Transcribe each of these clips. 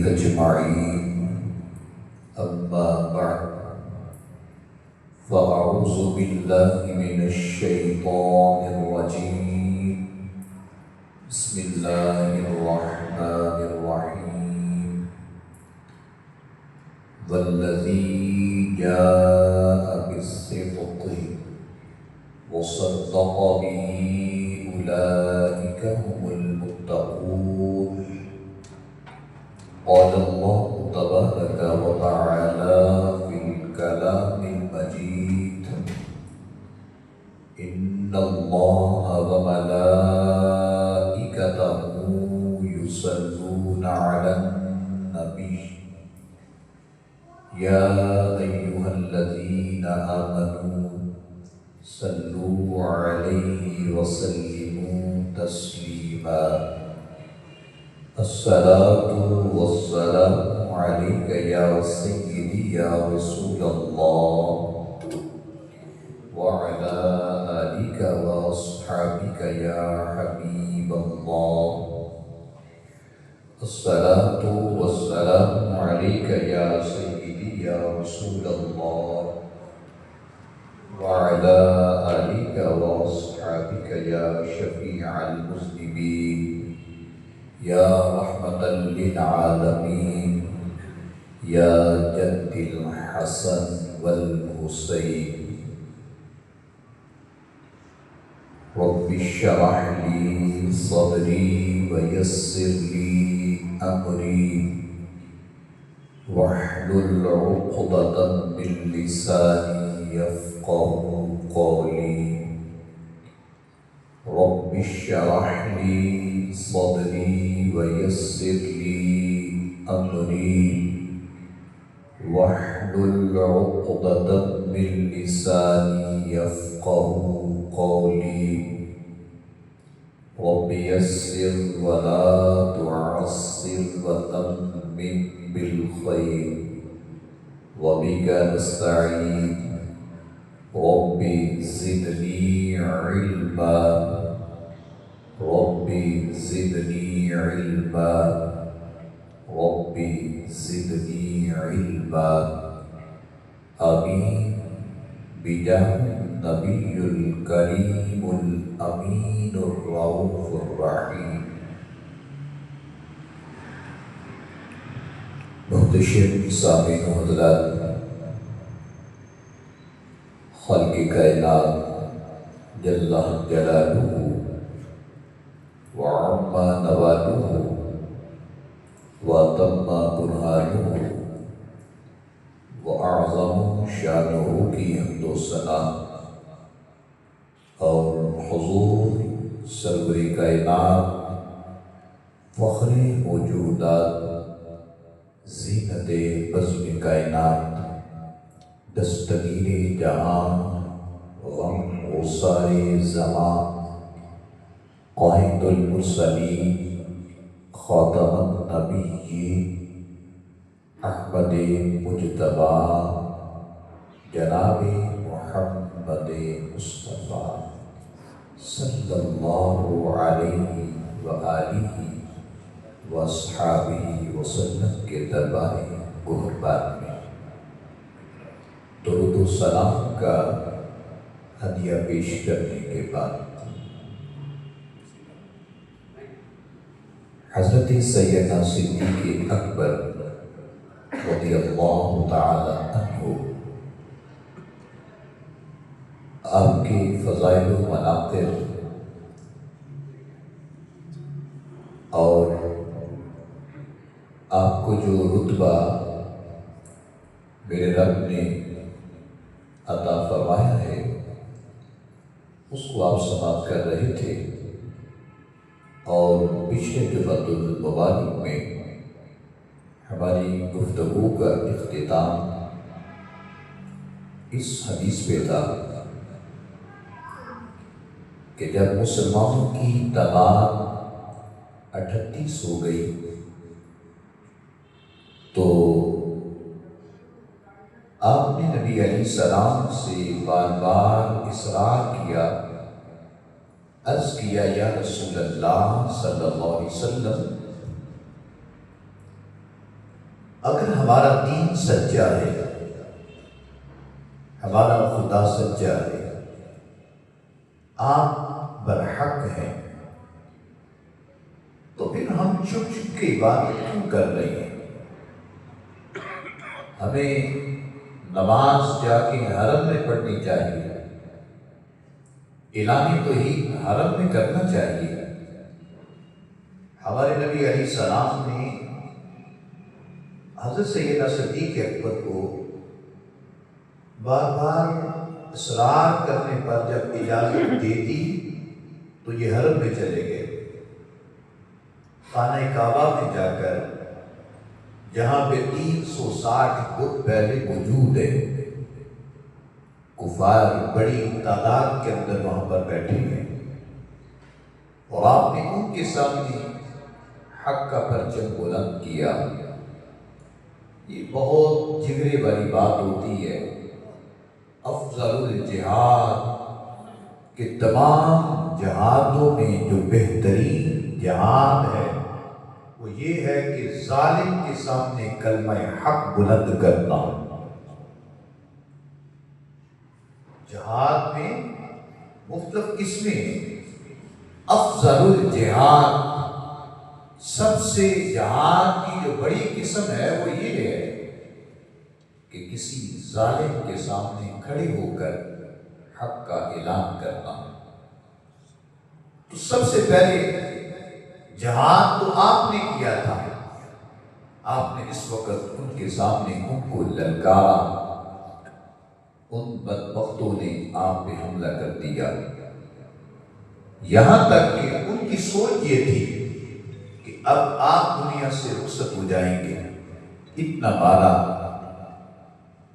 أجمعين. أما بعد فأعوذ بالله من الشيطان الرجيم. بسم الله الرحمن الرحيم. والذي جاء بالصدق وصدق به أولئك هم المتقون. قال الله تبارك وتعالى في الكلام المجيد: إن الله وملائكته يصلون على النبي يا أيها الذين آمنوا صلوا عليه وسلموا تسليما. الصلاة والسلام عليك يا سيدي يا رسول الله وعلى آلك وأصحابك يا حبيب الله. الصلاة والسلام عليك يا سيدي يا رسول الله وعلى آلك وأصحابك يا شفيع المذنبين يا رحمة للعالمين يا جد الحسن والحسين. رب اشرح لي صدري ويسر لي أمري واحلل عقدة من لساني يفقه قولي. رب اشرح لي صدري ويسر لي أمري واحلل عقدة من لساني يفقه قولي. رب يسر ولا تعسر وتمم بالخير وبك نستعين. رب زدني علما. رب زدني علما. رب زدني علما. آمين بجاه النبي الكريم الأمين الرؤوف الرحيم. محتشم سامعین و حضرات، خالق کائنات جل جلالہ وعم نوالہ وتم برہانہ وأعظم شانہ کی حمد و ثنا اور حضور سرور کائنات فخر موجودات زینت بزم کائنات دستگیر جہاں غم غسار زمان قائد المرسلین خاتم النبیین احمد مجتبی جناب محمد مصطفیٰ صلی اللہ علیہ وآلہ واصحابہ وسلم کے دربار گہربان میں درود و سلام کا ہدیہ پیش کرنے کے بعد حضرت سیدنا صدیق اکبر رضی اللہ تعالی عنہ آپ کے فضائل و مناقب اور آپ کو جو رتبہ میرے رب نے عطا فرمایا ہے اس کو آپ سماعت کر رہے تھے، اور پچھلے جمعۃ المبارک میں ہماری گفتگو کا اختتام اس حدیث پہ تھا کہ جب مسلمانوں کی تعداد 38 ہو گئی تو آپ نے نبی علیہ السلام سے بار بار اصرار کیا، عرض کیا یا رسول اللہ صلی اللہ علیہ وسلم اگر ہمارا دین سچا ہے، ہمارا خدا سچا ہے، آپ برحق ہیں، تو پھر ہم چھپ چھپ کے عبادت کیوں کر رہے ہیں؟ ہمیں نماز جا کے حرم میں پڑھنی چاہیے، اعلان توحید حرم میں کرنا چاہیے۔ ہمارے نبی علیہ السلام نے حضرت سیدنا صدیق اکبر کو بار بار اصرار کرنے پر جب اجازت دے دی تو یہ حرم میں چلے گئے، خانہ کعبہ میں جا کر جہاں پہ 360 بت پہلے موجود ہے، کفار بڑی تعداد کے اندر وہاں پر بیٹھے ہیں، اور آپ نے ان کے سامنے حق کا پرچم بلند کیا۔ یہ بہت جگرے والی بات ہوتی ہے۔ افضل الجہاد کہ تمام جہادوں میں جو بہترین جہاد ہے وہ یہ ہے کہ ظالم کے سامنے کلمہ حق بلند کرنا۔ جہاد میں مختلف قسمیں ہیں، افضل الجہاد سب سے جہاد کی جو بڑی قسم ہے وہ یہ ہے کہ کسی ظالم کے سامنے کھڑے ہو کر حق کا اعلان کرنا۔ تو سب سے پہلے جہاد تو آپ نے کیا تھا، آپ نے اس وقت ان کے سامنے ان کو للکارا، ان بدبختوں نے آپ پہ حملہ کر دیا، یہاں تک کہ ان کی سوچ یہ تھی کہ اب آپ دنیا سے رخصت ہو جائیں گے۔ اتنا مارا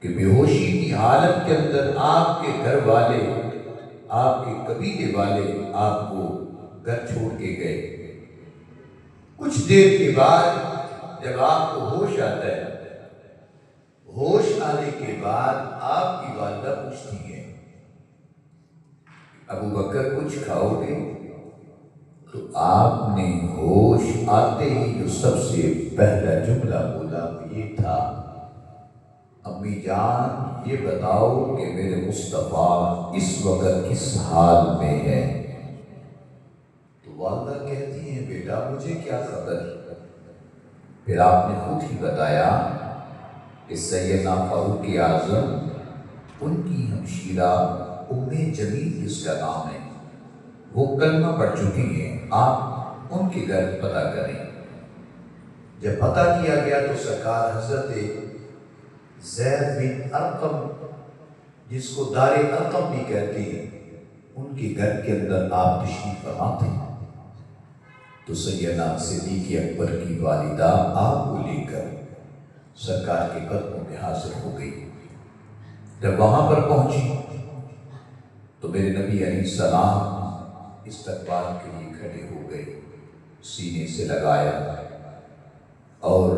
کہ بے ہوشی کی حالت کے اندر آپ کے گھر والے، آپ کے قبیلے والے آپ کو گھر چھوڑ کے گئے۔ کچھ دیر کے بعد جب آپ کو ہوش آتا ہے، ہوش آنے کے بعد آپ کی والدہ پوچھتی ہے ابو بکر کچھ کھاؤ گے؟ تو آپ نے ہوش آتے ہی جو سب سے پہلا جملہ بولا وہ یہ تھا، امی جان یہ بتاؤ کہ میرے مصطفیٰ اس وقت کس حال میں ہے؟ تو والدہ کہتی ہیں بیٹا مجھے کیا خبر؟ پھر آپ نے خود ہی بتایا کہ سیدنا فاروق اعظم، ان کی ہمشیرہ ام جمیل جس کا نام ہے، وہ کلمہ پڑھ چکی ہیں، آپ ان کے گھر پتہ کریں۔ جب پتہ کیا گیا تو سرکار حضرت زید بن ارقم، جس کو دار ارقم بھی کہتے ہیں، ان کے گھر کے اندر آپ تشریف فرما تھے۔ تو سیدنا صدیق اکبر کی والدہ آپ کو لے کر سرکار کے قدموں میں حاضر ہو گئی۔ جب وہاں پر پہنچی تو میرے نبی علیہ السلام استقبال کے لیے کھڑے ہو گئے، سینے سے لگایا، اور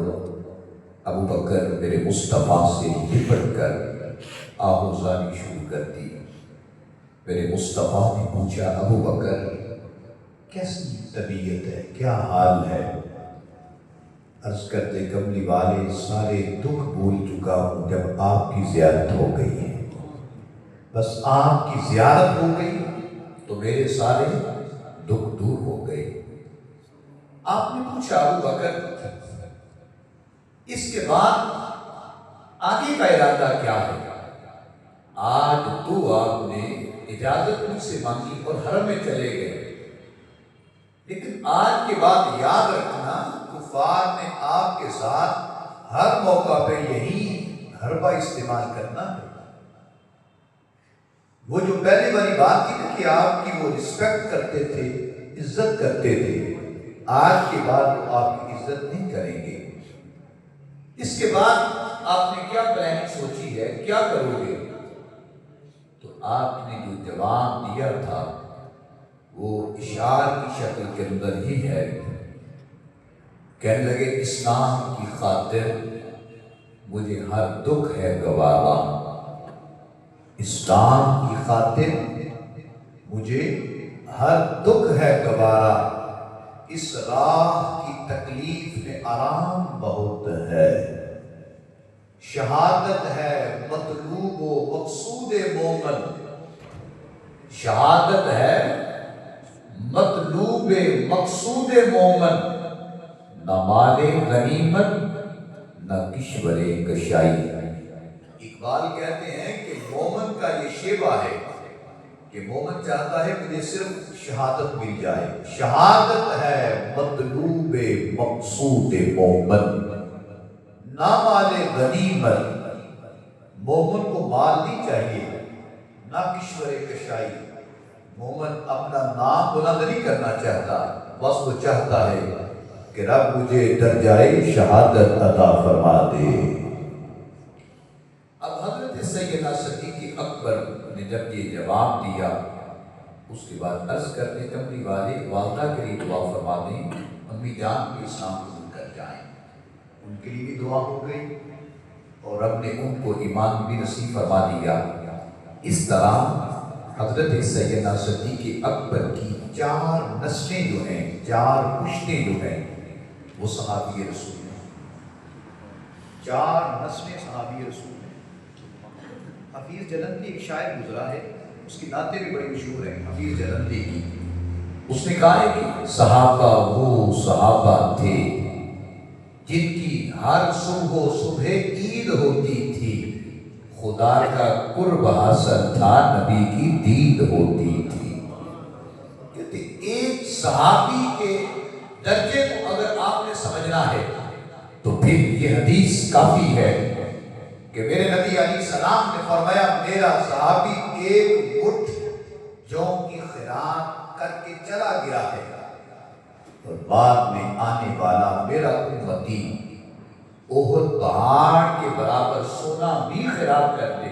ابو بکر میرے مصطفیٰ سے لپٹ کر آہوزانی شروع کر دی۔ میرے مصطفیٰ نے پوچھا ابو بکر کیسی طبیعت ہے، کیا حال ہے؟ عرض کرتے کملی والے سارے دکھ بھول چکا ہوں جب آپ کی زیارت ہو گئی ہے، بس آپ کی زیارت ہو گئی تو میرے سارے دکھ دور ہو گئے۔ آپ نے پوچھا ابو بکر اس کے بعد آگے کا ارادہ کیا ہے؟ آج تو آپ نے اجازت مجھ سے مانگی اور حرم میں چلے گئے، لیکن آج کے بعد یاد رکھنا کفار نے آپ کے ساتھ ہر موقع پہ یہی حربہ استعمال کرنا ہے۔ وہ جو پہلے والی بات کی تھی کہ آپ کی وہ رسپیکٹ کرتے تھے، عزت کرتے تھے، آج کے بعد وہ آپ کی عزت نہیں کریں گے۔ اس کے بعد آپ نے کیا پلاننگ سوچی ہے، کیا کرو گے؟ تو آپ نے جو جواب دیا تھا وہ اشعار کی شکل کے اندر ہی ہے۔ کہنے لگے اسلام کی خاطر مجھے ہر دکھ ہے گوارا، اسلام کی خاطر مجھے ہر دکھ ہے گوارا، اس راہ کی تکلیف میں آرام بہت ہے۔ شہادت ہے مطلوب و مقصود مومن، شہادت ہے مطلوب مقصود مومن، نہ مال غنیمت نہ کشور کشائی۔ اقبال کہتے ہیں کہ مومن کا یہ شیوہ ہے کہ مومن چاہتا ہے مجھے صرف شہادت مل جائے۔ شہادت ہے مطلوب مقصود مومن، نہ مال غنیمت، مومن کو مال نہیں چاہیے نہ کشور کشائی۔ مومن اپنا نام بلند نہیں کرنا چاہتا، بس وہ چاہتا ہے کہ رب مجھے درجۂ شہادت عطا فرما دے۔ اب حضرت سیدنا صدیق اکبر نے جب یہ جواب دیا، اس کے بعد عرض کرتے کمری والے والدہ کے لیے دعا فرما دیں، امی جان بھی اسلام قبول کر جائیں۔ ان کے لیے بھی دعا ہو گئی اور رب نے ان کو ایمان بھی نصیب فرما دیا۔ اس طرح حضرت سیدنا صدیق اکبر کی 4 نسلیں جو ہیں، 4 پشتیں جو ہیں، وہ صحابی رسول ہیں۔ 4 نسلیں صحابی رسول ہیں۔ حفیظ جلندی ایک شاعر گزرا ہے، اس کی نعتیں بھی بڑی مشہور ہیں حفیظ جلندی کی۔ اس نے کہا ہے کہ صحابہ وہ صحابہ تھے جن کی ہر صبح و صبح عید ہوتی تھی، خدا کا قرب حاصل تھا نبی کی دید ہوتی تھی۔ کہتے ایک صحابی کے درجے کو اگر آپ نے سمجھنا ہے تو پھر یہ حدیث کافی ہے کہ میرے نبی علیہ السلام نے فرمایا میرا صحابی ایک مٹھ جوں کی خیرات کر کے چلا گیا ہے، اور بعد میں آنے والا میرا امتی احد پہاڑ کے برابر سونا بھی خیرات کر دے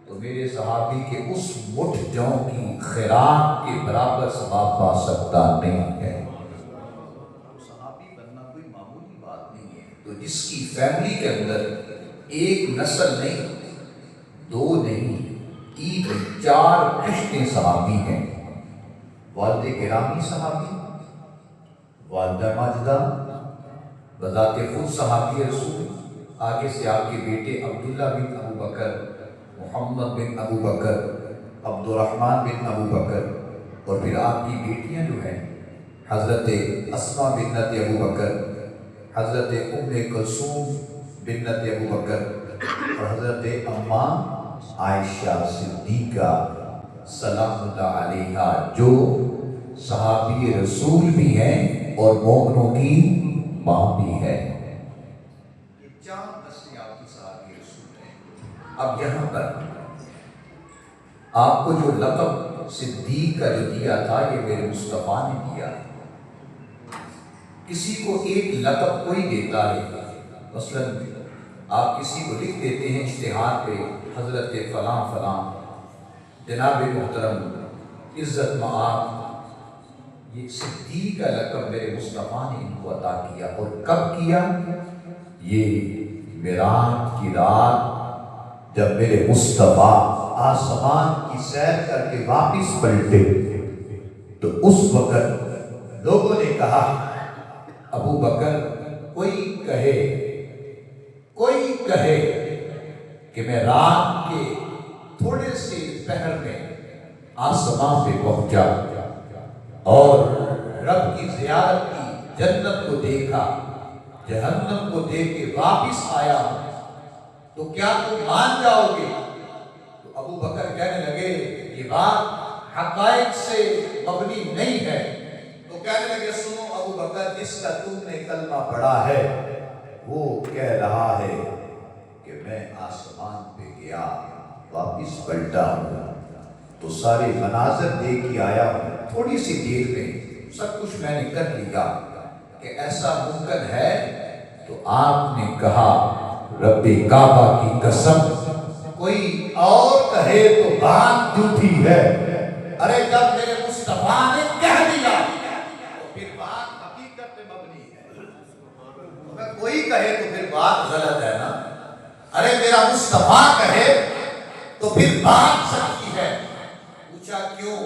تو میرے صحابی کے اس مٹھ جوں کی خیرات کے برابر ثواب پا سکتا نہیں ہے۔ صحابی بننا کوئی معمولی بات نہیں ہے۔ تو جس کی فیملی کے اندر ایک نسل نہیں، 2 نہیں، 3 نہیں، 4 پشتیں صحابی ہیں۔ والد گرامی صحابی، والدہ ماجدہ بذات خود صحابی رسول، آگے سے آپ کے بیٹے عبداللہ بن ابو بکر، محمد بن ابو بکر، عبد الرحمن بن ابو بکر، اور پھر آپ کی بیٹیاں جو ہیں حضرت اسماء بنت ابو بکر، حضرت ام کلثوم بنت ابو بکر، اور حضرت اماں عائشہ صدیقہ سلام اللہ علیہا، جو صحابی رسول بھی ہیں اور مومنوں کی ماں بھی ہے۔ یہ 4 نسلیں آپ کی صحابی رسول ہیں۔ اب یہاں پر آپ کو جو لقب صدیق کا جو دیا تھا یہ میرے مصطفیٰ نے دیا۔ کسی کو ایک لقب کوئی دیتا ہے، مثلا آپ کسی کو لکھ دیتے ہیں اشتہار پہ حضرت فلاں فلاں، جناب محترم، عزت معاب، یہ صدیق کا لقب میرے مصطفیٰ نے ان کو عطا کیا۔ اور کب کیا؟ یہ معراج کی رات جب میرے مصطفیٰ آسمان کی سیر کر کے واپس پلٹے تو اس وقت لوگوں نے کہا ابو بکر کوئی کہے کہ میں رات کے تھوڑے سے پہر میں آسمان پہ پہنچا اور رب کی زیارت کی، جنت کو دیکھا، جہنم کو دیکھ کے واپس آیا ہوں، تو کیا تم مان جاؤ گے؟ تو ابو بکر کہنے لگے یہ بات حقائق سے مبنی نہیں ہے۔ تو کہنے لگے سنو ابو بکر، جس کا تم نے کلمہ پڑھا ہے وہ کہہ رہا ہے کہ میں آسمان پہ گیا واپس پلٹا ہوں تو سارے مناظر دیکھ کے آیا ہوں، تھوڑی سی دیر میں سب کچھ میں نے کر لیا، کہ ایسا ممکن ہے؟ تو آپ نے کہا رب کعبہ کی قسم کوئی اور کہے تو بات جھوٹی ہے۔ ارے جب میرے مصطفیٰ نے کہہ دیا تو پھر بات حقیقت پہ مبنی ہے، اگر کوئی کہے تو پھر بات غلط ہے نا۔ ارے میرا مصطفیٰ کہے تو پھر بات سچی ہے۔ پوچھا کیوں؟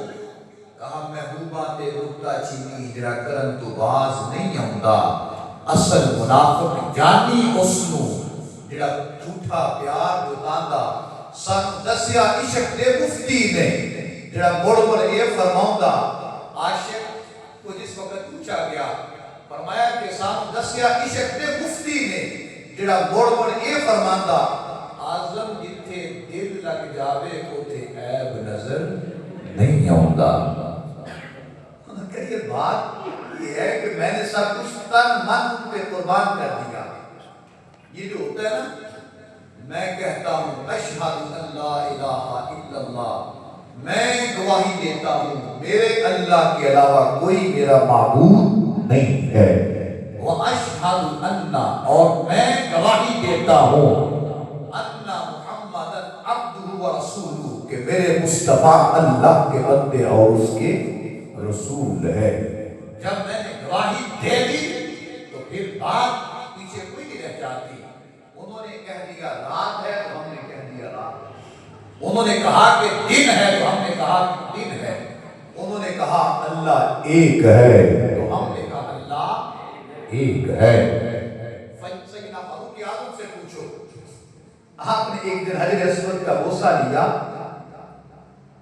کہا محبوبہ تے رکتا چینی جرا کرن تو باز نہیں آؤں، اصل منافق جانی اسنو جڑا جھوٹا پیار جتاندا سن دسیا عشق دے مفتی نے جڑا مڑ مڑ یہ فرماؤندا عاشق کو جس وقت پوچھا گیا فرمایا کہ سن دسیا عشق دے مفتی نے جڑا مڑ مڑ یہ فرماندا اعظم جتھے دل لگ جاوے اوتھے عیب نظر نہیں آوندا۔ کہیے بات یہ ہے کہ میں نے سب کچھ تن من پہ قربان کر دیا۔ یہ جو ہوتا ہے نا میں کہتا ہوں اشہد ان لا الہ الا اللہ، میں گواہی دیتا ہوں میرے اللہ کے علاوہ کوئی میرا معبود نہیں ہے، واشہد ان، اور میں گواہی دیتا ہوں ان محمد عبدہ ورسولہ، کہ میرے مصطفیٰ اللہ کے بندے اور اس کے رسول ہے۔ جب میں نے گواہی دے دی تو پھر بات پیچھے کوئی نہیں رہ جاتی۔ انہوں نے کہہ دیا رات ہے تو ہم نے کہہ دیا رات، انہوں نے کہا کہ دن ہے تو ہم نے کہا کہ دن ہے، انہوں نے کہا اللہ ایک ہے تو ہم نے کہا اللہ ایک ہے۔ سیدنا فاروق اعظم سے پوچھو، آپ نے ایک دن حجر اسود کا بوسہ لیا،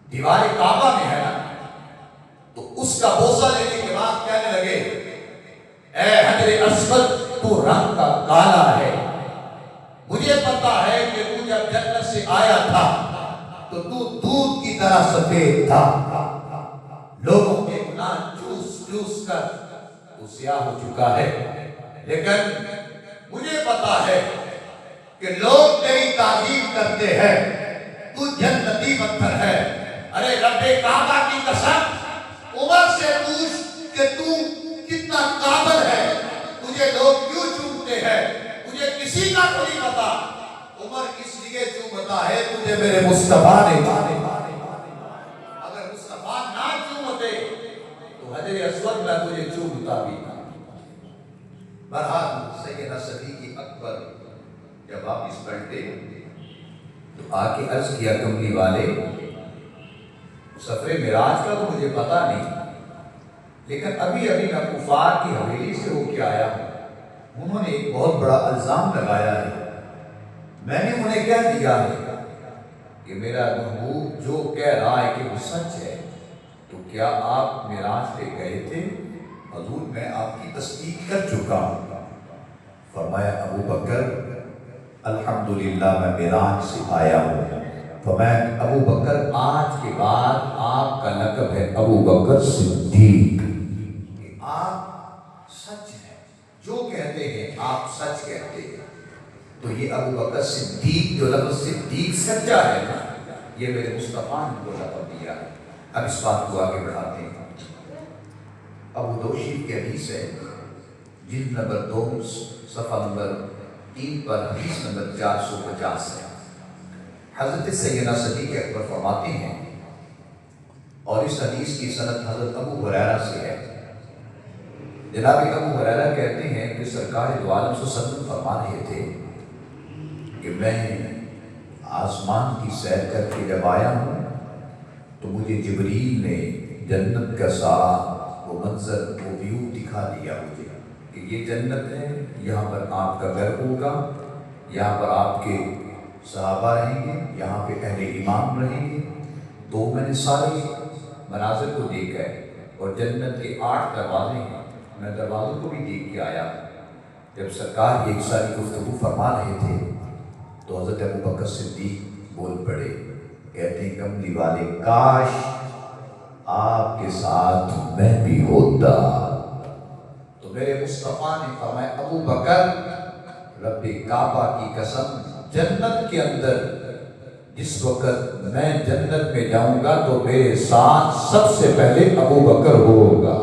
دیوار کعبہ میں ہے نا، تو اس کا بوسہ لینے کے بعد کہنے لگے اے حجر اسود تو رنگ کا کالا ہے، مجھے پتا ہے کہ تو جب جنت سے آیا تھا تو تو دودھ کی طرح سفید تھا، لوگوں کے گناہ چوس چوس کر تو سیاہ ہو چکا ہے، لیکن مجھے پتا ہے کہ لوگ تیری تعظیم کرتے ہیں، تو جنتی پتھر ہے۔ ارے رب کعبہ کی قسم، عمر سے پوچھ کہ تو کتنا قابل ہے، تجھے لوگ کیوں چومتے ہیں، مجھے کسی کا کوئی پتا، عمر اس لیے چومتا ہے تجھے میرے مصطفیٰ نے، اگر مصطفیٰ نہ چومتے تو حجر اسود میں تجھے چومتا بھی نہ۔ بہرحال سیدنا صدیق اکبر جب واپس پلٹے تو آ کے عرض کیا کملی والے سفر معراج کا تو مجھے پتا نہیں، لیکن ابھی میں کفار کی حویلی سے ہو کے آیا ہوں، انہوں نے ایک بہت بڑا الزام لگایا ہے، میں نے انہیں کہہ دیا ہے کہ میرا محبوب جو کہہ رہا ہے کہ وہ سچ ہے، تو کیا آپ معراج پہ گئے تھے؟ حضور میں آپ کی تصدیق کر چکا ہوں۔ فرمایا ابو بکر الحمدللہ میں معراج سے آیا ہوں۔ فرمایا ابو بکر آج کے بعد آپ کا لقب ہے ابو بکر صدیق، کہ آپ سچ ہیں، جو کہتے ہیں آپ سچ کہتے ہیں، تو یہ ابو بکر صدیق جو لفظ صدیق سچا ہے نا، یہ میرے مصطفیٰ نے کو لقب دیا ہے۔ اب اس بات کو آگے بڑھاتے ہیں۔ ابو داؤد شریف کی حدیث ہے، جلد نمبر 2 صفحہ نمبر 3 پر حدیث نمبر 450 ہے۔ حضرت سیدنا صدیق اکبر فرماتے ہیں، اور اس حدیث کی سند حضرت ابو ہریرہ سے ہے، جناب ابو ہریرہ کہتے ہیں کہ سرکار دو عالم صلی اللہ علیہ وسلم فرما رہے تھے کہ میں آسمان کی سیر کر کے جب آیا ہوں تو مجھے جبریل نے جنت کا سارا وہ منظر وہ ویو دکھا دیا مجھے کہ یہ جنت ہے، یہاں پر آپ کا گھر ہوگا، یہاں پر آپ کے صحابہ رہیں گے، یہاں پہ اہل ایمان رہیں گے۔ تو میں نے سارے مناظر کو دیکھا ہے، اور جنت کے 8 دروازے ہیں، میں دروازوں کو بھی دیکھ کے آیا۔ جب سرکار ایک ساری گفتگو فرما رہے تھے تو حضرت ابو بکر صدیق بول پڑے، کہتے ہیں کملی والے کاش آپ کے ساتھ میں بھی ہوتا۔ تو میرے مصطفیٰ نے فرمایا ابو بکر رب کعبہ کی قسم، جنت کے اندر جس وقت میں جنت میں جاؤں گا تو میرے ساتھ سب سے پہلے ابو بکر ہوگا،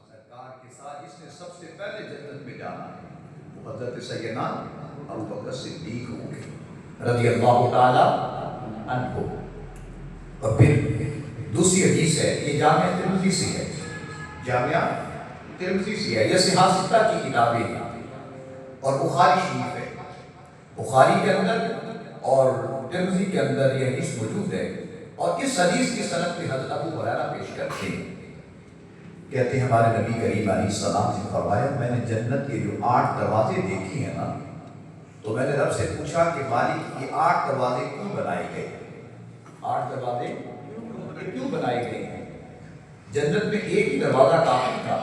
سرکار کے ساتھ جس نے سب سے پہلے جنت میں جانا ہے وہ حضرت سیدنا ابو بکر صدیق ہوں گے رضی اللہ تعالی عنہ۔ اور پھر دوسری حدیث ہے، یہ جامعہ ترمذی سے ہے، جامعہ ترمذی سے ہے، یہ صحاح ستہ کی کتابیں ہیں، اور بخاری شریف ہے، بخاری کے اندر اور ترمذی کے اندر یہ حدیث موجود ہے۔ اور اس حدیث کی سند پہ حضرت ابو ہریرہ پیش کرتے ہیں، کہتے ہیں ہمارے نبی کریم علیہ السلام سے فرمایا میں نے جنت کے جو 8 دروازے دیکھے ہیں نا، تو میں نے رب سے پوچھا کہ مالک یہ 8 دروازے کیوں بنائے گئے؟ 8 دروازے کیوں بنائے گئے ہیں؟ جنت میں ایک ہی دروازہ کافی تھا۔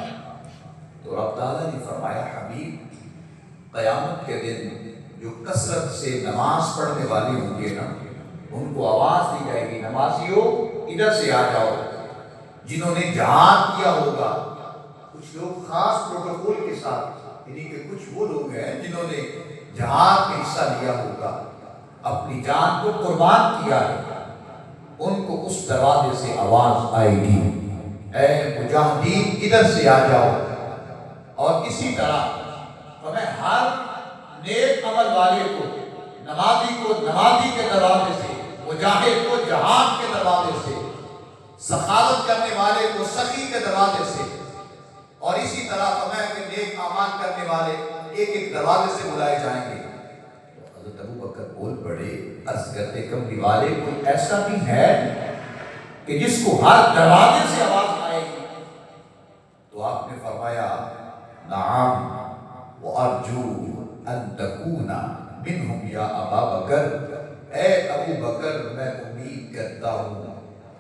تو رب تعالیٰ نے فرمایا حبیب قیامت کے دن جو کثرت سے نماز پڑھنے والے ہوں گے نا، ان کو آواز دی جائے گی نمازیوں ادھر سے آ جاؤ۔ جنہوں نے جہاد کیا ہوگا، کچھ لوگ خاص پروٹوکول کے ساتھ، یعنی کہ کچھ وہ لوگ ہیں جنہوں نے جہاد میں حصہ لیا ہوگا، اپنی جان کو قربان کیا ہے، ان کو اس دروازے سے آواز آئے گی اے مجاہدین ادھر سے آ جاؤ۔ اور اسی طرح ہمیں ہر نیک عمل والے کو، نمازی کو نمازی کے دروازے سے، مجاہد کو جہاد کے دروازے سے، سخاوت کرنے والے کو سخی کے دروازے سے، اور اسی طرح ہمیں کہ نیک اعمال کرنے والے ایک ایک دروازے سے بلائے جائیں گے۔ حضرت ابو بکر بول پڑے، عرض کرتے کملی والے کوئی ایسا بھی ہے کہ جس کو ہر دروازے سے آواز آئے گی؟ تو آپ نے فرمایا نعم وارجو ان تکون منہم یا ابا بکر، اے ابو بکر میں امید کرتا ہوں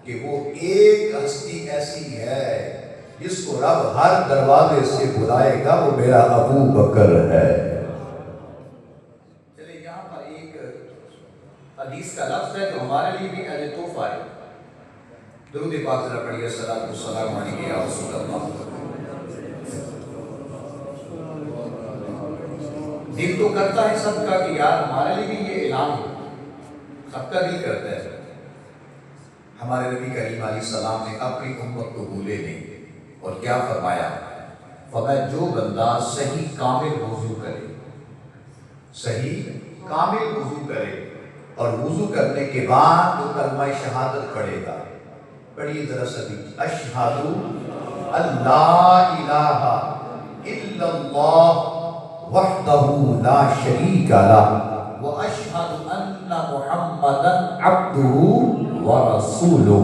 کہ وہ ایک ہستی ایسی ہے جس کو رب ہر دروازے سے بلائے گا، وہ میرا ابو بکر ہے۔ چلے یہاں پر ایک حدیث کا لفظ ہے جو ہمارے لیے بھی ایز تحفہ ہے۔ درود پاک ذرا پڑھیے، الصلاۃ والسلام علیک یا رسول اللہ۔ دل تو کرتا ہے سب کا کہ یار ہمارے لیے بھی یہ اعلان ہے، سب کا دل کرتا ہے۔ ہمارے نبی کریم علیہ السلام نے اپنی امت کو بھولے نہیں، اور کیا فرمایا؟ فرمایا جو بندہ صحیح کامل وضو کرے، صحیح کامل وضو کرے، اور وضو کرنے کے بعد وہ کلمہ شہادت پڑھے گا۔ پڑھیے ذرا سبھی، اشہد اللہ الہ الا اللہ وحدہ لا شریک لہ واشہد ان محمدا عبدہ ورسولہ۔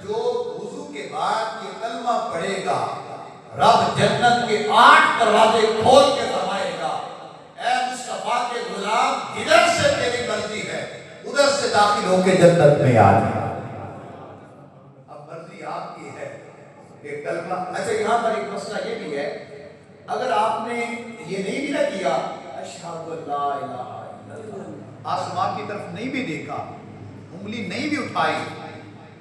جو وضو کے بعد یہ کلمہ پڑھے گا، رب جنت کے 8 دروازے کھول کے فرمائے گا اے مصطفیٰ کے غلام، جدھر سے تیری مرضی ہے ادھر سے داخل ہو کے جنت میں آ جائے۔ اب مرضی آپ کی ہے کہ کلمہ، اچھا یہاں پر ایک مسئلہ یہ بھی ہے، اگر آپ نے یہ نہیں بھی نہ کیا اشہد لا الہ الا اللہ، آسمان کی طرف نہیں بھی دیکھا، انگلی نہیں بھی اٹھائی،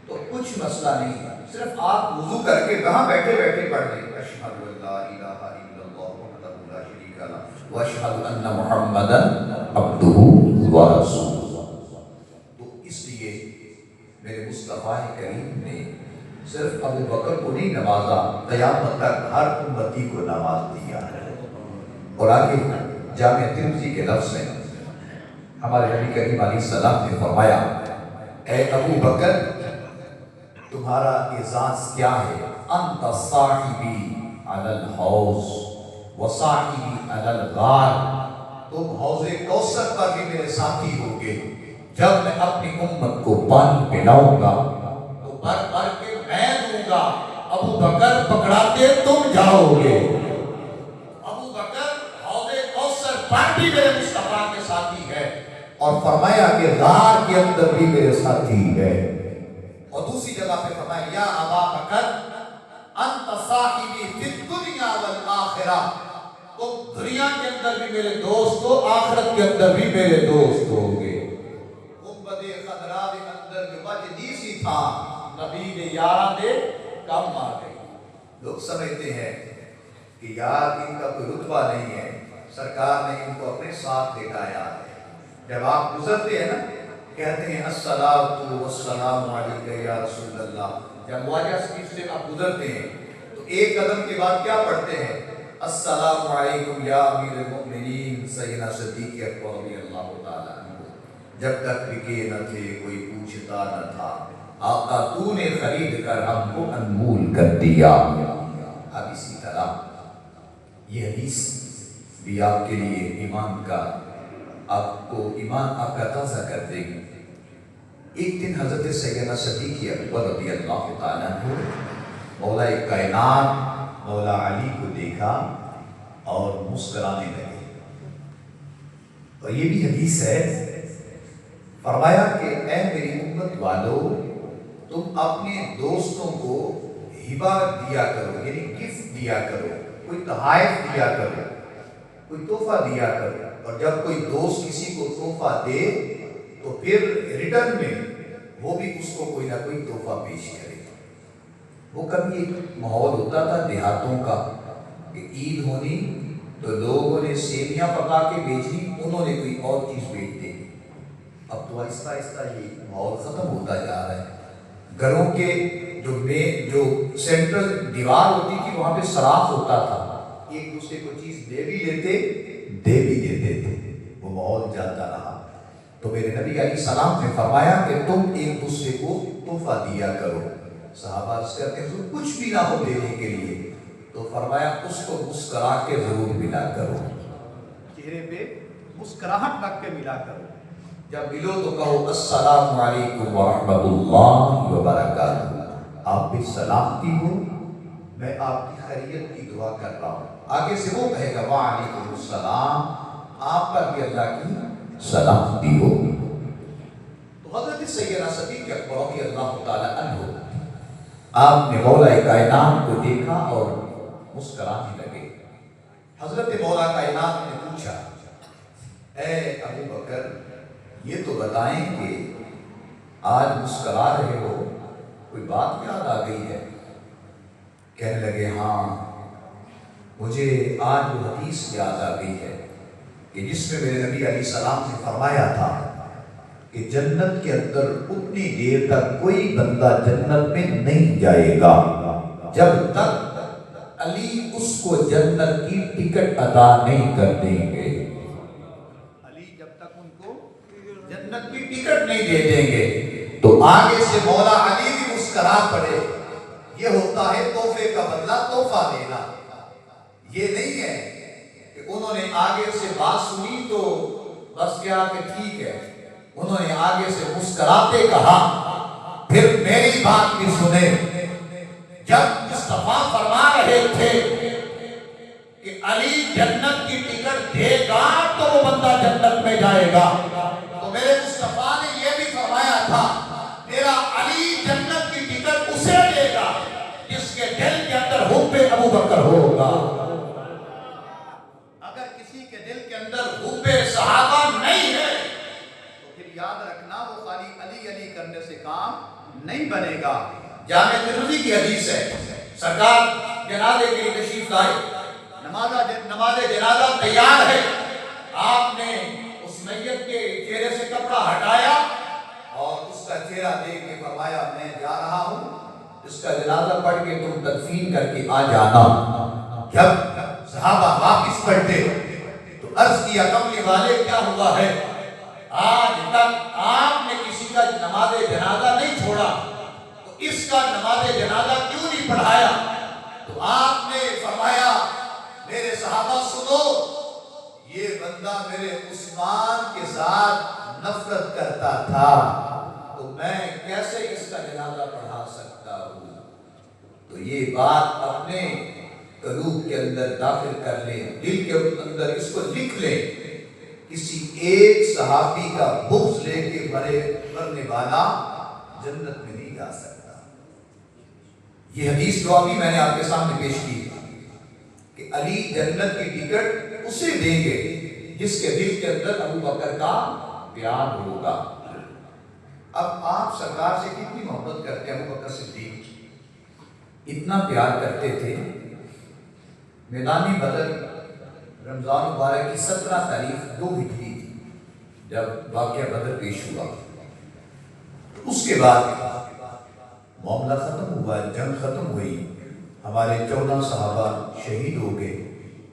تو کچھ مسئلہ نہیں ہے، صرف آپ وضو کر کے وہاں بیٹھے بیٹھے پڑھ دیں اشہد لا الہ الا اللہ وحدہ لا شریک لہ واشہد ان محمدا عبدہ ورسولہ۔ تو اس لیے میرے مصطفیٰ کریم نے صرف ابو بکر کو نہیں نوازا، قیامت تک ہر امتی کو نواز دیا ہے۔ اور آگے جامع ترمذی کے لفظ میں ہمارے نبی کریم علیہ السلام نے فرمایا اے ابو بکر تمہارا اعزاز کیا ہے؟ انت صاحبی علی الحوض وصاحبی علی الغار، تم حوض کوثر پر بھی میرے ساتھی ہوگے، جب میں اپنی امت کو پانی پلاؤں گا تو بھر بھر کے میں دوں گا، ابو بکر پکڑاتے تم جاؤ گے۔ ابو بکر حوض کوثر پر بھی میرے مصطفیٰ کے ساتھی ہے، اور فرمایا کہ غار کے اندر بھی میرے ساتھی ہے۔ اور دوسری جگہ پہ فرمایا یا ابا بکر انت صاحبی فی الدنیا والآخرہ، تم دنیا کے اندر بھی میرے دوست ہو، آخرت کے اندر بھی میرے دوست ہوگے۔ گنبد خضرا دے اندر جو وجدی سی تھا، نبی نے یارہ دے کم آ گئی۔ لوگ سمجھتے ہیں کہ یار ان کا کوئی رتبہ نہیں ہے، سرکار نے ان کو اپنے ساتھ لٹایا ہے۔ جب آپ گزرتے ہیں نا، کہتے ہیں الصلاۃ والسلام علیک یا رسول اللہ، جب مواجہ شریف سے آپ گزرتے ہیں تو ایک قدم کے بعد کیا پڑھتے ہیں؟ السلام علیکم یا امیر المؤمنین سیدنا صدیق اکبر رضی اللہ تعالیٰ عنہ۔ جب تک بکے نہ تھے کوئی پوچھتا نہ تھا، آقا تو نے خرید کر ہم کو انمول کر دیا۔ اب اسی طرح یہ حدیث بھی آپ کے لیے ایمان کا، آپ کو ایمان آپ کا تازہ کر دے گی۔ ایک دن حضرت سیدنا صدیق اکبر رضی اللہ تعالیٰ عنہ مولا کائنات مولا علی کو دیکھا اور مسکرانے لگے۔ اور یہ بھی حدیث ہے، فرمایا کہ اے میری امت والو، تم اپنے دوستوں کو ہبہ دیا کرو، یعنی گفٹ دیا کرو، کوئی تحائف دیا کرو، کوئی تحفہ دیا کرو، اور جب کوئی دوست کسی کو تحفہ دے تو پھر ریٹرن میں وہ بھی اس کو کوئی نہ کوئی تحفہ پیش کرے۔ وہ کبھی ایک ماحول ہوتا تھا دیہاتوں کا کہ عید ہونی تو لوگوں نے سیویاں پکا کے بیچنی، انہوں نے کوئی اور چیز بیچ دی۔ اب تو آہستہ آہستہ یہ ماحول ختم ہوتا جا رہا ہے۔ گھروں کے جو سینٹرل دیوار ہوتی تھی وہاں پہ صراف ہوتا تھا، ایک دوسرے کو چیز دے بھی لیتے دے بھی دیتے تھے، وہ ماحول جاتا رہا۔ تو میرے نبی علیہ السلام نے فرمایا کہ تم ایک دوسرے کو تحفہ دیا کرو۔ صحابہ عرض کرتے ہیں کچھ بھی نہ ہو دینے کے لیے، تو فرمایا اس کو مسکرا کے ضرور ملا کرو، چہرے پہ مسکراہٹ رکھ کے ملا کرو۔ جب ملو تو کہو السلام علیکم ورحمۃ اللہ وبرکاتہ، آپ بھی سلامتی ہو، میں آپ کی خیریت کی دعا کر رہا ہوں۔ آگے سے وہ کہے گا وعلیکم السلام، آپ پر بھی اللہ کی سلامتی ہو۔ تو حضرت سیدنا صدیق اکبر رضی اللہ تعالی عنہ، آپ نے مولا کائنات کو دیکھا اور مسکرانے لگے۔ حضرت مولا کائنات نے پوچھا اے ابو بکر، یہ تو بتائیں کہ آج مسکرا رہے ہو، کوئی بات یاد آ گئی ہے؟ کہنے لگے ہاں، مجھے آج وہ حدیث یاد آ گئی ہے کہ جس میں میرے نبی علیہ السلام نے فرمایا تھا کہ جنت کے اندر اتنی دیر تک کوئی بندہ جنت میں نہیں جائے گا جب تک علی اس کو جنت کی ٹکٹ عطا نہیں کر دیں گے۔ علی جب تک ان کو جنت کی ٹکٹ نہیں دے دیں گے تو آگے سے مولا علی بھی مسکرا پڑے۔ یہ ہوتا ہے تحفے کا بدلہ تحفہ دینا۔ یہ نہیں ہے کہ انہوں نے آگے سے بات سنی تو بس کیا کہ ٹھیک ہے، انہوں نے آگے سے مسکراتے کہا پھر میری بات بھی سنے۔ جب مصطفیٰ فرما رہے تھے کہ علی جنت کی ٹکٹ دے گا تو وہ بندہ جنت میں جائے گا، تو میرے مصطفیٰ نے یہ بھی فرمایا تھا میرا علی جنت کی ٹکٹ اسے دے گا جس کے دل کے اندر حب ابو بکر ہوگا۔ اگر کسی کے دل کے اندر حب صحابہ نہیں ہے تو پھر یاد رکھنا وہ خالی علی علی کرنے سے کام نہیں بنے گا۔ جامع ترمذی کی حدیث ہے، سرکار جنازے کے لیے تشریف لائے، نماز جنازہ تیار ہے، آپ نے اس میت کے چہرے سے کپڑا ہٹایا اور اس کا چہرہ دیکھ کے فرمایا میں جا رہا ہوں، اس کا جنازہ پڑھ کے تم تدفین کر کے آ جانا۔ جب صحابہ واپس پلٹے تو عرض کیا کملی والے کیا ہوا ہے؟ آج تک آپ نے کسی کا نماز جنازہ نہیں چھوڑا، تو اس کا نماز جنازہ کیوں نہیں پڑھایا؟ تو آپ نے فرمایا میرے صحابہ سنو، یہ بندہ میرے عثمان کے ساتھ نفرت کرتا تھا، تو میں کیسے اس کا جنازہ پڑھا سکتا ہوں؟ تو یہ بات اپنے قلوب کے اندر داخل کر لیں، دل کے اندر اس کو لکھ لیں، کسی ایک صحابی کا بغض لے کے مرنے والا جنت میں نہیں جا سکتا۔ یہ حدیث جو ابھی میں نے آپ کے سامنے پیش کی کہ علی جنت کی ٹکٹ اسے دیں گے جس کے دل کے اندر ابو بکر کا پیار ہوگا۔ اب آپ سرکار سے کتنی محبت کرتے ہیں؟ ابو بکر صدیق اتنا پیار کرتے تھے، میدان بدر رمضان مبارک کی 17 تاریخ 2 ہجری تھی جب واقعہ بدر پیش ہوا۔ اس کے بعد معاملہ ختم ہوا، جنگ ختم ہوئی، ہمارے 14 صحابہ شہید ہو گئے،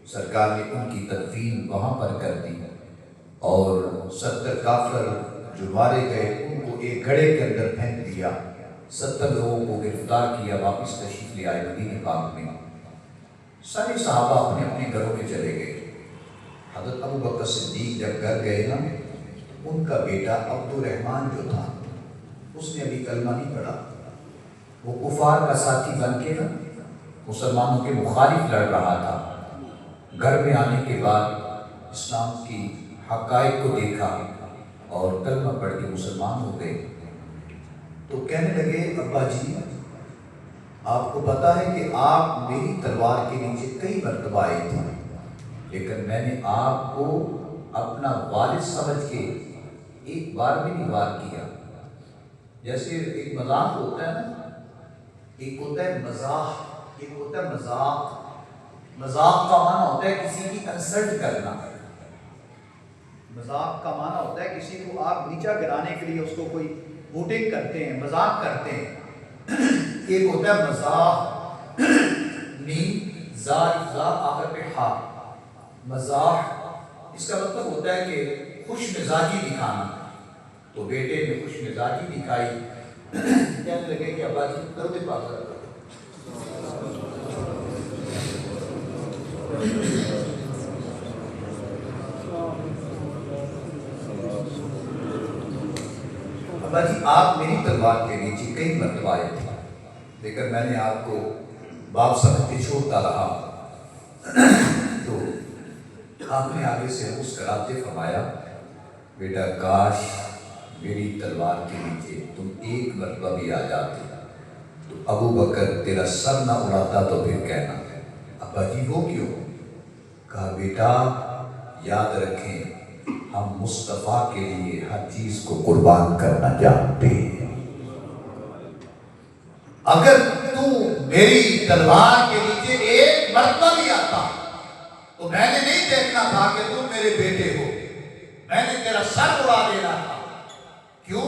سرکار نے ان کی تدفین وہاں پر کر دی، اور 70 کافر جو مارے گئے ان کو ایک گڑھے کے اندر پھینک دیا، 70 لوگوں کو گرفتار کیا، واپس تشریف لے آئے مدینہ پاک میں۔ سارے صحابہ اپنے اپنے گھروں میں چلے گئے۔ حضرت ابو بکر صدیق جب گھر گئے نا، ان کا بیٹا عبد الرحمن جو تھا اس نے ابھی کلمہ نہیں پڑھا، وہ کفار کا ساتھی بن کے نا مسلمانوں کے مخالف لڑ رہا تھا۔ گھر میں آنے کے بعد اسلام کی حقائق کو دیکھا اور کلمہ پڑھ کے مسلمان ہو گئے تو کہنے لگے ابا جی آپ کو پتا ہے کہ آپ میری تلوار کے نیچے کئی مرتبہ آئے تھے، لیکن میں نے آپ کو اپنا والد سمجھ کے ایک بار بھی نہیں وار کیا۔ جیسے ایک مذاق ہوتا ہے نا، ایک ہوتا ہے مزاح، ایک ہوتا ہے مذاق۔ مذاق کا معنی ہوتا ہے کسی کی انسلٹ کرنا، مذاق کا معنی ہوتا ہے کسی کو آپ نیچا گرانے کے لیے اس کو کوئی ہوٹنگ کرتے ہیں، مذاق کرتے ہیں۔ ایک ہوتا ہے مزاح، نیم زا آخر پہ ہا، مزاح، اس کا مطلب ہوتا ہے کہ خوش مزاجی دکھانا۔ تو بیٹے نے خوش مزاجی دکھائی، کہنے لگے کہ ابا جی درود پاک کرو۔ ابا جی آپ میری تلوار کے نیچے کئی مرتبہ آئے تھے، لیکن میں نے آپ کو باپ سمجھ کے چھوڑتا رہا۔ تو آپ نے آگے سے مسکراتے فرمایا بیٹا کاش میری تلوار کے نیچے تم ایک مرتبہ بھی آ جاتے تو ابو بکر تیرا سر نہ اڑاتا تو پھر کہنا۔ ابا جی وہ کیوں؟ کہا بیٹا یاد رکھیں ہم مصطفیٰ کے لیے ہر چیز کو قربان کرنا جانتے ہیں۔ اگر تو میری تلوار کے نیچے ایک مرتبہ بھی آتا تو میں نے نہیں دیکھنا تھا کہ تم میرے بیٹے ہو، میں نے تیرا سر اڑا دینا تھا۔ کیوں؟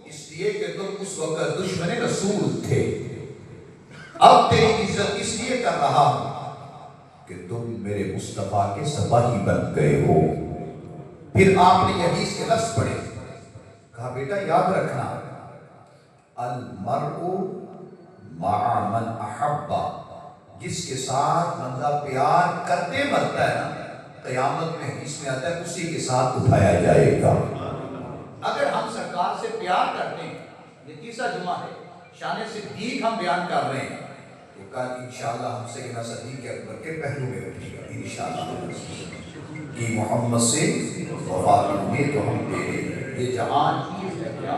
اس لیے کہ تم اس وقت دشمن رسول تھے۔ اب تیری عزت اس لیے کر رہا ہوں کہ تم میرے مصطفیٰ کے سپاہی بن گئے ہو۔ پھر آپ نے یہ حدیث کے لفظ پڑھے، کہا بیٹا یاد رکھنا المرء مع من احب، جس کے ساتھ بندہ پیار کرتے مرتا ہے نا، قیامت میں حدیث میں آتا ہے اسی کے ساتھ اٹھایا جائے گا۔ اگر ہم سرکار سے پیار کرتے ہیں، یہ تیسرا جمعہ ہے، شان صدیق ہم بیان کر رہے ہیں، تو کل انشاءاللہ ہم سیدنا صدیق اکبر کے پہلو میں اٹھے گا انشاءاللہ کہ محمد سے وفا میں تو ہم دے رہے، یہ جہان چیز ہے کیا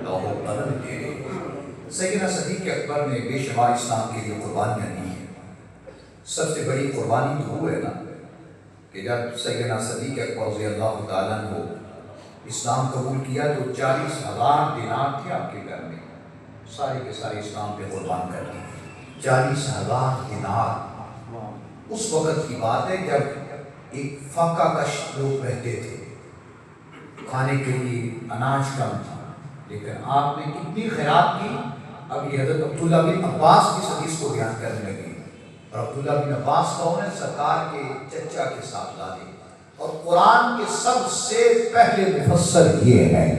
لوح و قلم دے رہے۔ سیدنا صدیق اکبر نے بے شمار اسلام کے لیے قربانیاں دی ہیں۔ سب سے بڑی قربانی تو وہ ہے نا کہ جب سیدنا صدیق اکبر رضی اللہ تعالیٰ عنہ اسلام قبول کیا تو 40,000 دینار تھے آپ کے گھر میں، سارے کے سارے اسلام پہ قربان کر دی۔ 40,000 دینار اس وقت کی بات ہے جب ایک فاقہ کش لوگ رہتے تھے، کھانے کے لیے اناج کم تھا، لیکن آپ نے اتنی خیرات کی۔ اب یہ حضرت عبداللہ بن عباس کی حدیث کو بیان کرنے لگے، اور عبداللہ بن عباس کون ہے؟ سرکار کے چچا کے ساتھ دادے، اور قرآن کے سب سے پہلے مفسر یہ ہیں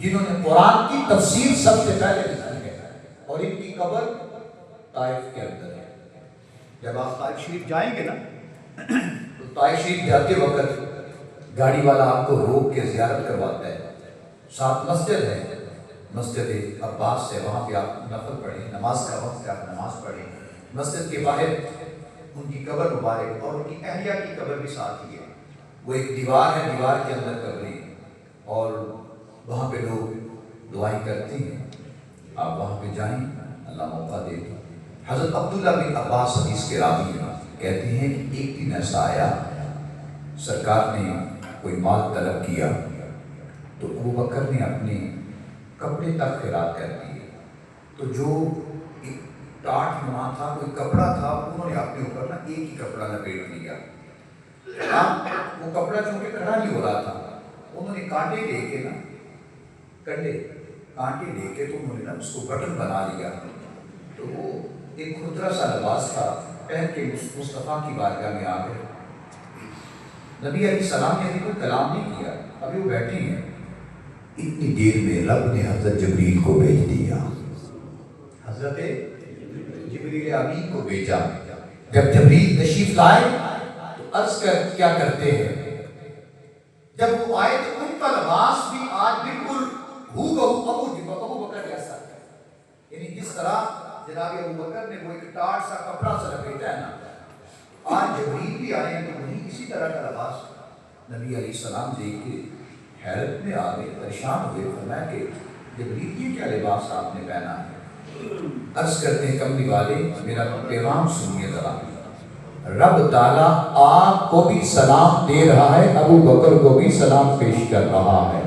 جنہوں نے قرآن کی تفسیر سب سے پہلے لکھی ہے، اور ان کی قبر طائف کے اندر ہے۔ جب آپ طائف شریف جائیں گے نا تو طائف شریف جاتے وقت گاڑی والا آپ کو روک کے زیارت کرواتا ہے، ساتھ مسجد ہے، مسجد عباس سے، وہاں پہ آپ نفل پڑھیں، نماز کا وقت ہے آپ نماز پڑھیں۔ مسجد کے باہر ان کی قبر مبارک اور ان کی اہلیہ کی قبر بھی ساتھ ہی ہے، وہ ایک دیوار ہے، دیوار کے اندر قبریں، اور وہاں پہ لوگ دعائیں کرتے ہیں۔ آپ وہاں پہ جائیں، اللہ موقع دے۔ حضرت عبداللہ بن عباس حدیث کے راوی کہتے ہیں کہ ایک دن ایسا آیا، سرکار نے کوئی مال طلب کیا تو ابو بکر نے اپنے کپڑے تک خیرات کر دیے، تو جو ایک ٹاٹ نما تھا، کوئی کپڑا تھا، انہوں نے اپنے اوپر نا ایک ہی کپڑا لپیٹ لیا۔ وہ کپڑا چونکہ کھڑا نہیں ہو رہا تھا، انہوں نے کانٹے لے کے نا، کانٹے لے کے تو انہوں نے نا اس کو بٹن بنا لیا، تو وہ ایک خدرہ سا لباس تھا، پہن کے مصطفیٰ کی بارگاہ میں آ گئے۔ نبی علیہ السلام نے کوئی کلام نہیں کیا، ابھی وہ بیٹھے ہیں، اتنی دیر میں رب نے حضرت جبریل کو بھیج دیا، حضرت جبریل امین کو بھیجا۔ جب جبریل تشریف لائے تو عرض کیا کرتے ہیں، جب وہ آئے تو ان کا لباس بھی آج بالکل ابو بکر جیسا ہے، یعنی جس طرح جناب ابو بکر نے وہ ایک ٹاٹ سا کپڑا سا لپیٹا ہے نا، آج جبریل بھی آئے ہیں تو وہی اسی طرح کا لباس، نبی علیہ السلام دیکھ کے حیرت میں آ گئے، پریشان ہوئے، فرمایا کہ جبریل یہ کیا لباس آپ نے پہنا ہے؟ عرض کرتے ہیں کملی والے میرا پیغام سنیے ذرا، رب تعالیٰ آپ کو بھی سلام دے رہا ہے، ابو بکر کو بھی سلام پیش کر رہا ہے۔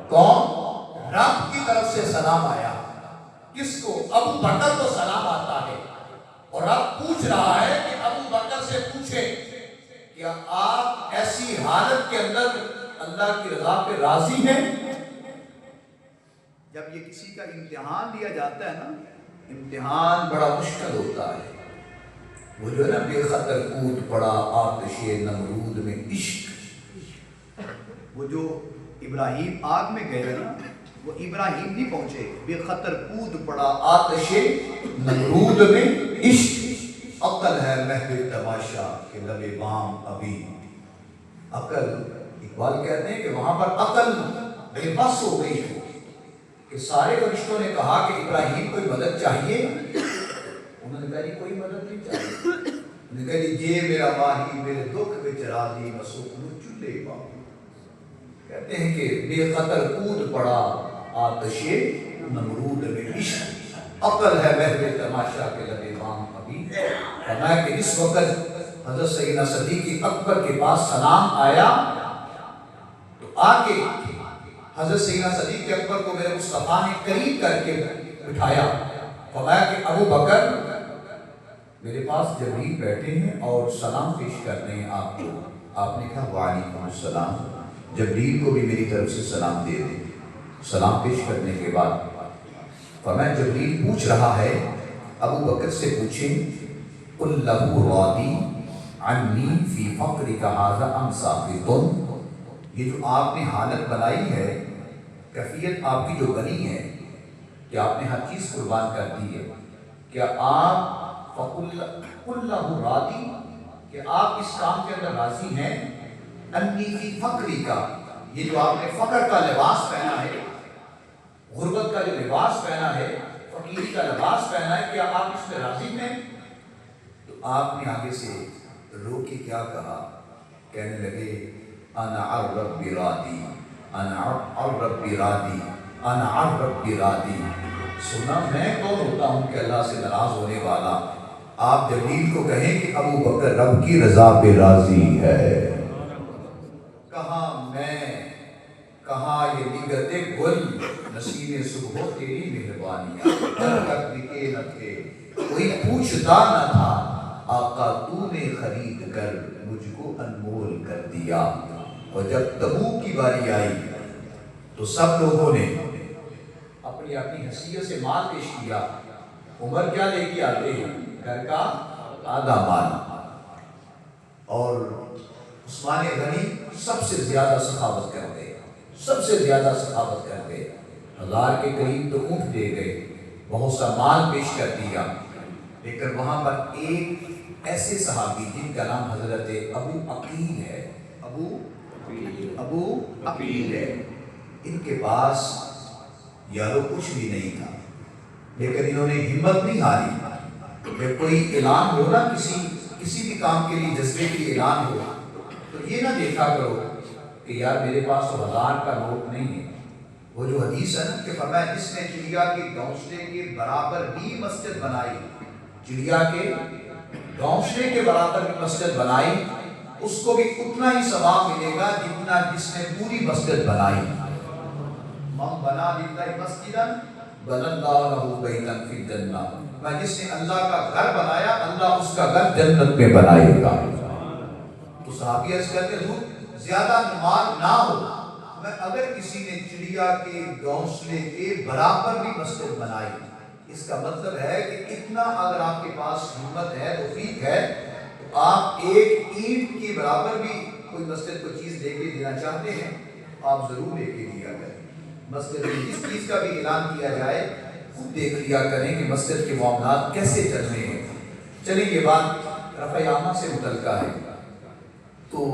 کون؟ رب کی طرف سے سلام آیا، کس کو؟ ابو بکر کو سلام آتا ہے، اور رب پوچھ رہا ہے کہ ابو بکر سے پوچھے کیا آپ ایسی حالت کے اندر اللہ کی رضا پہ راضی ہیں؟ جب یہ کسی کا امتحان لیا جاتا ہے نا، امتحان بڑا مشکل ہوتا ہے، وہ جو ہے نا بے خطر کود پڑا آتش نمرود میں عشق، وہ جو ابراہیم آگ میں گئے نا، وہ ابراہیم نہیں پہنچے، بے خطر کود پڑا آتش نمرود میں عشق، عقل ہے محو تماشا کہ لب بام ابھی، عقل، اقبال کہتے ہیں کہ وہاں پر عقل بے بس ہو گئی ہے کہ سارے فرشتوں نے کہا کہ ابراہیم کوئی مدد چاہیے، انہوں نے کہا جی کوئی مدد نہیں چاہیے، انہوں نے کہا جی جے میرا ماہی میرے دکھ وچ راضی مسوخ چلے با، کہتے ہیں کہ بے خطر کود پڑا آتش نمرود میں عشق، عقل ہے محو تماشا کے لب بام ابھی۔ فرمایا کہ اس وقت حضرت سیدنا صدیق اکبر کے پاس سلام آیا تو آ کے حضرت سیدنا صدیق اکبر کو میرے مصطفیٰ نے قریب کر کے بٹھایا، فرمایا کہ ابو بکر میرے پاس جبریل بیٹھے ہیں اور سلام پیش کرتے ہیں آپ کو۔ آپ نے کہا وعلیکم السلام، جبریل کو بھی میری طرف سے سلام دے دیں۔ سلام پیش کرنے کے بعد فرمایا جبریل پوچھ رہا ہے، ابو بکر سے پوچھیں قُلْ لَهُ رَاضِي عَنِّي فِي فَقْرِكَ هَذَا أَمْ سَاخِطٌ، یہ جو آپ نے حالت بنائی ہے، کیفیت آپ کی جو بنی ہے کہ آپ نے ہر چیز قربان کر دی ہے، کیا آپ قُلْ لَهُ رَاضِي کہ آپ اس کام کے اندر راضی ہیں، عَنِّي فِي فَقْرِكَ یہ جو آپ نے فقر کا لباس پہنا ہے، غربت کا جو لباس پہنا ہے، فقیری کا لباس پہنا ہے، کیا آپ اس میں راضی ہیں؟ تو آپ نے آگے سے رو کے کیا کہا، کہنے لگے انا عرب راضی، انا عرب راضی، انا عرب راضی، سنا میں کون ہوتا ہوں کہ اللہ سے ناراض ہونے والا؟ آپ جبریل کو کہیں کہ ابو بکر رب کی رضا پہ راضی ہے۔ کہاں میں، کہاں یہ نگہت گل، نسیم صبح تیری مہربانیاں، جب تک بکے نہ تھے کوئی پوچھتا نہ تھا، آقا تو نے خرید کر مجھ کو انمول کر دیا۔ اور جب تبوک کی باری آئی تو سب لوگوں نے اپنی اپنی حیثیت سے مال پیش کیا، عمر کیا لے کے آتے ہیں؟ گھر کا آدھا مال، اور عثمان غنی سب سے زیادہ سخاوت کر گئے، سب سے زیادہ سخاوت کر گئے، 1000 کے قریب تو اونٹ دے گئے، بہت سا مال پیش کر دیا، لیکن وہاں پر ایک ایسے صحابی جن کا نام حضرت ابو عقیل ہے، ابو عقیل ہے، ان کے پاس یارو کچھ بھی نہیں تھا، لیکن انہوں نے ہمت نہیں ہاری کہ کوئی اعلان ہو نا، کسی بھی کام کے لیے جذبے کے لیے اعلان ہو تو یہ نہ دیکھا کرو کہ یار میرے پاس تو 1000 کا نوٹ نہیں ہے۔ وہ جو حدیث ہے نا کہ فرمایا جس نے چڑیا کے گھونسلے کے برابر بھی مسجد بنائی، چڑیا کے گھونسلے کے برابر بھی مسجد بنائی، اس کو بھی اتنا ہی ثواب ملے گا جتنا جس نے پوری مسجد بنائی۔ من بنا للہ مسجدا بنى اللہ لہ بیتا فی الجنہ، جس نے اللہ کا گھر بنایا اللہ اس کا گھر جنت میں بنائے گا۔ تو صحابی عرض کہتے ہیں حضور زیادہ مال نہ ہو، میں اگر کسی نے چڑیا کے گھونسلے کے برابر بھی مسجد بنائی، اس کا مطلب ہے کہ اتنا اگر آپ کے پاس ہمت ہے، توفیق ہے، تو آپ ایک اینٹ کے برابر بھی کوئی مسجد کو چیز دے کے دینا چاہتے ہیں، آپ ضرور لے کے دیا کریں۔ مسجد میں جس چیز کا بھی اعلان کیا جائے خود دیکھ لیا کریں کہ مسجد کے معاملات کیسے چل رہے ہیں۔ چلیں یہ بات رفع عامہ سے متعلقہ ہے۔ تو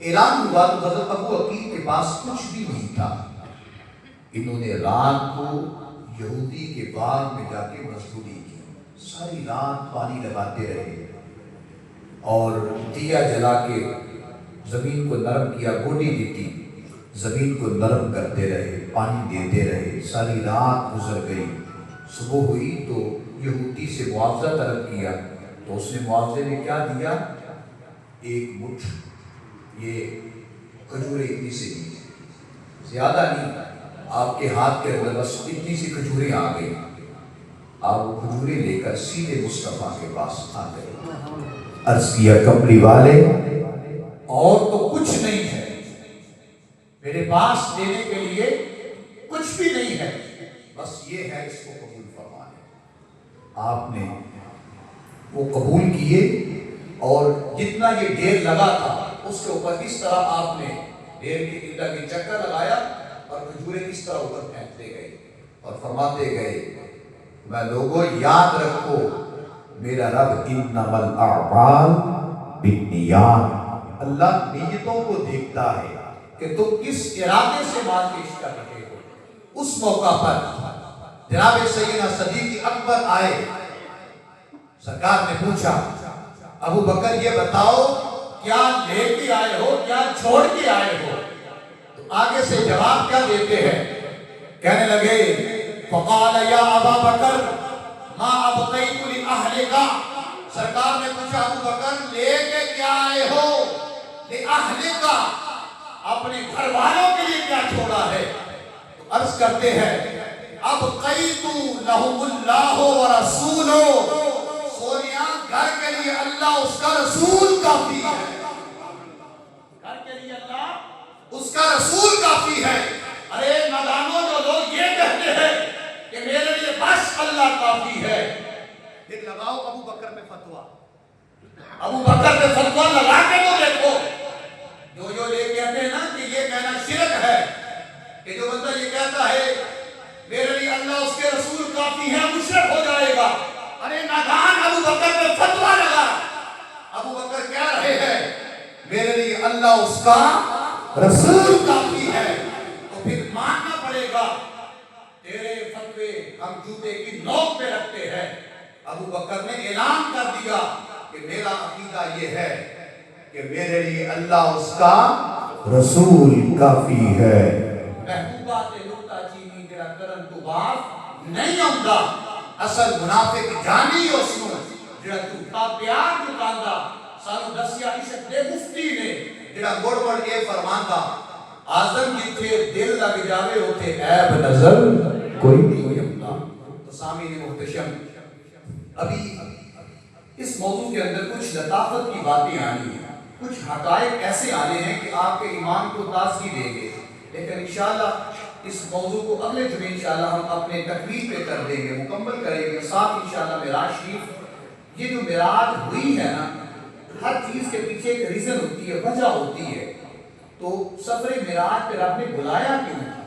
اعلان ہوا تو حضرت ابو عقیل کے پاس کچھ بھی نہیں تھا، انہوں نے رات کو یہودی کے باغ میں جا کے مزدوری کی، ساری رات پانی لگاتے رہے اور دیا جلا کے زمین کو نرم کیا، گوڈی دیتی، زمین کو نرم کرتے رہے، پانی دیتے رہے، ساری رات گزر گئی، صبح ہوئی تو یہودی سے معاوضہ طلب کیا، تو اس نے معاوضے میں کیا دیا؟ ایک مٹھ یہ کھجوریں اتنی سی دی، زیادہ نہیں، آپ کے ہاتھ کے اندر بس اتنی سی کھجوریں آ گئی، آپ وہ کھجوریں لے کر سیدھے مصطفیٰ کے پاس آ گئے، عرض کیا کملی والے اور تو کچھ نہیں ہے میرے پاس دینے کے لیے، کچھ بھی نہیں ہے، بس یہ ہے، اس کو قبول فرمائیں۔ آپ نے وہ قبول کیے اور جتنا یہ ڈھیر لگا تھا اس کے اوپر اس طرح آپ نے ڈھیر کے ارد گرد چکر لگایا اور کھجوریں اس طرح اوپر پھینکتے گئے اور فرماتے گئے، میں لوگوں یاد رکھو میرا رب انما الاعمال بالنیات، اللہ نیتوں کو دیکھتا ہے کہ تم کس ارادے سے مال پیش کر رہے ہو۔ اس موقع پر جناب سیدنا صدیق اکبر آئے، سرکار نے پوچھا ابو بکر یہ بتاؤ کیا لے کے آئے ہو، کیا چھوڑ کے آئے ہو؟ تو آگے سے جواب کیا دیتے ہیں؟ کہنے لگے فقال یا ابا بکر ما ابقیت لأہلک، سرکار نے پوچھا ابو بکر لے کے کیا آئے ہو؟ لأہلک، اپنے گھر والوں کے لیے کیا چھوڑا ہے؟ تو عرض کرتے ہیں ابقیت لہم اللہ ورسولہ، سونیا گھر کے لیے اللہ اس کا رسول کافی ہے، گھر کے لیے اللہ اس کا رسول کافی ہے۔ ارے نادانوں جو لوگ یہ کہتے ہیں کہ میرے لیے بس اللہ کافی ہے، پھر لگاؤ ابو بکر پہ فتویٰ، ابو بکر پہ فتویٰ لگا کے تو دیکھو۔ جو یہ کہتے ہیں نا کہ یہ کہنا شرک ہے، کہ جو بندہ یہ کہتا ہے میرے لیے اللہ اس کے رسول کافی ہے، مشرک ہو جائے گا۔ ارے نادان، ابو بکر پہ فتویٰ لگا، ابو بکر کہہ رہے ہیں میرے لیے اللہ اس کا رسول کافی ہے، تو پھر ماننا پڑے گا، تیرے فتوے ہم جوتے کی نوک پہ رکھتے ہیں۔ ابو بکر نے اعلان کر دیا کہ میرا عقیدہ یہ ہے کہ میرے لیے اللہ اس کا رسول کافی ہے۔ محبوبات نقطہ چینی جڑا کرن تو باف نہیں آؤندا، اصل منافق جانی اس نو جڑا جھوٹا پیار چکاندا۔ سانو دسیا عشق دے مفتی نے جڑا گڑ گڑ یہ فرماندا، آزم جتھے دل لگ جاوے ہوتے عیب نظر کوئی نہیں ہوتا۔ تو سامعین محتشم، ابھی اس موضوع کے اندر کچھ لطافت کی باتیں آنی ہیں، کچھ حقائق ایسے آنے ہیں کہ آپ کے ایمان کو تازگی دیں گے، لیکن انشاءاللہ اس موضوع کو اگلے جمعے انشاءاللہ ہم اپنے تکمیل پہ کر دیں گے، مکمل کریں گے۔ ساتھ انشاءاللہ معراج شریف، یہ جو معراج ہوئی ہے نا، ہر چیز کے پیچھے ایک ریزن ہوتی ہے، وجہ ہوتی ہے۔ تو سفر معراج پہ رب نے بلایا کیوں تھا؟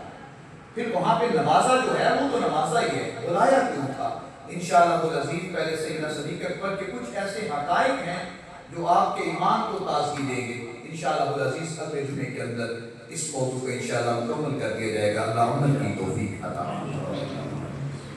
پھر وہاں پہ نوازا جو ہے وہ تو نوازا ہی ہے، بلایا کیوں تھا؟ انشاءاللہ العزیز پہلے سیدنا صدیق اکبر کے کچھ ایسے حقائق ہیں جو آپ کے ایمان کو تازگی دیں گے۔ انشاءاللہ العزیز اگلے جمعے کے اندر اس موضوع کو انشاءاللہ مکمل کر دیا جائے گا۔ اللہ عمل کی توفیق عطا فرمائے۔